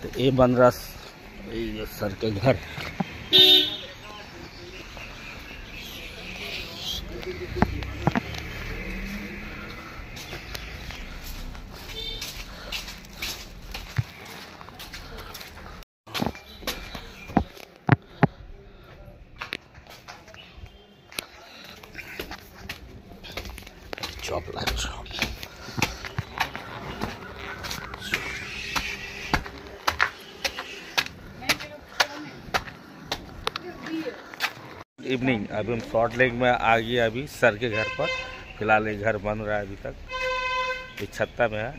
तो ये बन रहा ये सर के घर। Chop like chop. इवनिंग अभी हम शॉर्ट लेग में आ गए अभी सर के घर पर। फिलहाल ये घर बन रहा है अभी तक। ये छत्ता में है।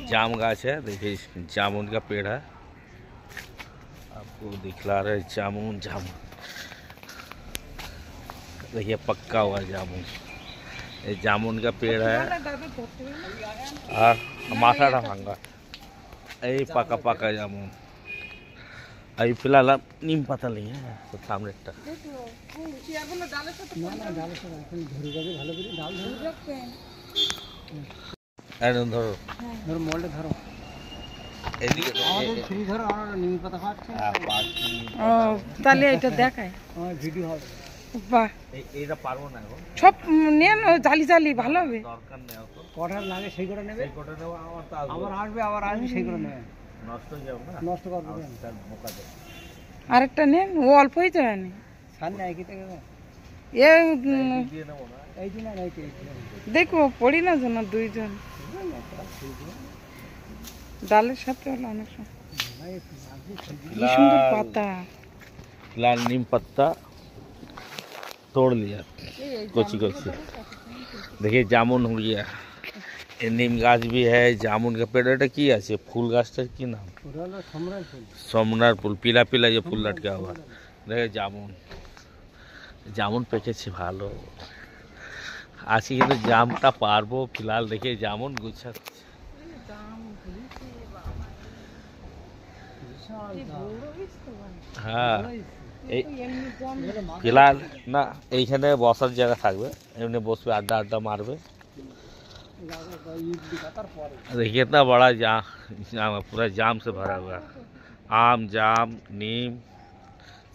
जाम गाछ है, देखिए जामुन का पेड़ है, आपको दिखला रहे जामुन। देखिए पक्का हुआ जामुन, ये जामुन का पेड़ है। और माथा भांगा यही पका पका जामुन। अभी फिलहाल नीम पता नहीं है तो सामने धरो मोल्ड धरो তাহলে এটা দেখায় ভিডিও হবে। বাহ এইটা পারবো না এখন, সব নেন জালি জালি ভালো হবে। দরকার নেই অত, কটা লাগে সেই করে নেবে, সেই করে নেব। আমার তো আবার আসবে সেই করে নেবে, নষ্ট হয়ে যাবে না, নষ্ট করবে না। তার বোকা দেবে। আরেকটা নেন, ও অল্পই তো নেন সামনে আইকি থেকে এ দিয়ে নেব না, এই দিন না এইতে দেখো পড়ি না যেন দুইজন ডালের সাথে হলো অনেক সুন্দর পাতা। फिलहाल नीम पत्ता तोड़ लिया कोची कोची। देखिए जामुन हो गया, ये नीम गाछ भी है, जामुन का पेड़। এটা কি আছে ফুল গাছটার কি নাম? সোমনার ফুল, পিলা পিলা যে ফুল লটকা हुआ। দেখে জামুন, জামুন পেকেছে ভালো। আজকে কিন্তু জামটা পারবো। ফিলহাল দেখে জামুন গুছা। হ্যাঁ ফিলহাল না এইখানে বসার জায়গা থাকবে, এমনি বসবে আড্ডা আড্ডা মারবে। देखिए इतना बड़ा जाम पूरा जाम से भरा हुआ है। आम, जाम, नीम,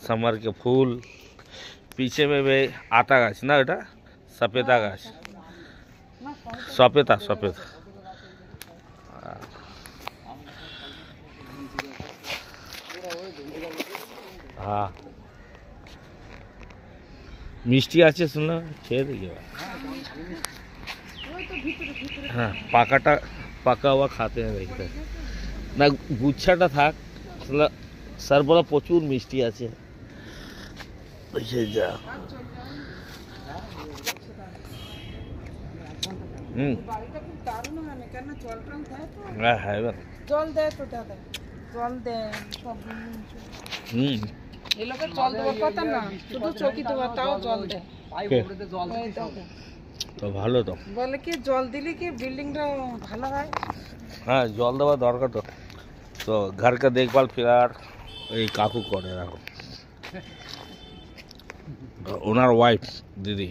समर के फूल। पीछे में भी आता गाछ ना, बेटा सफेदा गाछ, सफेदा सफेद। हाँ मिष्टी আছে শুনলাম, খেয়ে দেখি। हाँ पाकाटा पाका हुआ खाते हैं देखते ना, गुच्छाटा থাক। স্যার বলা প্রচুর মিষ্টি আছে। যা হ্যাঁ হ্যাঁ জল দেয় তো দাদা, জল দেয় সব। এই লোকের জল দেওয়ার কথা না, শুধু চকি দেওয়া, তাও জল দেয়। তো ভালো তো, বলে কি জল দিলে কি বিল্ডিংটা ভালো হয়। হ্যাঁ জল দেওয়া দরকার তো। তো घर का देखभाल फिलहाल এই কাকু করে রাখো, ওনার ওয়াইফ দিদি।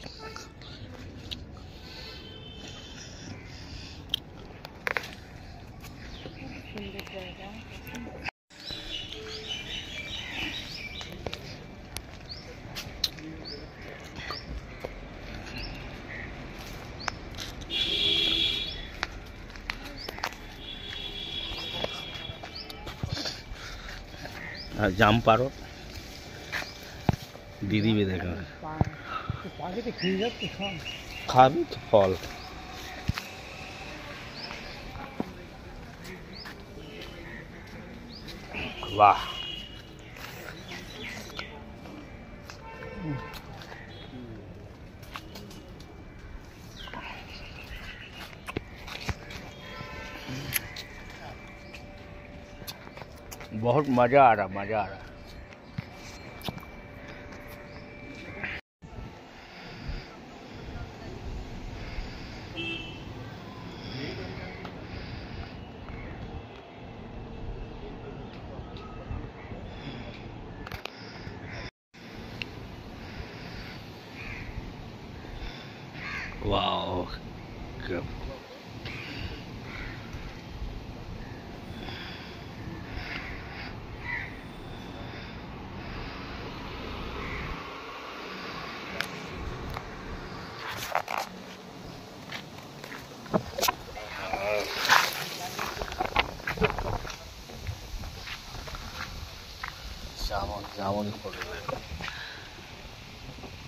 जाम पारो दीदी भी देखा खाबी तो फल। वाह बहुत मज़ा आ रहा, मज़ा आ रहा। वाह জামুন জামুন ফল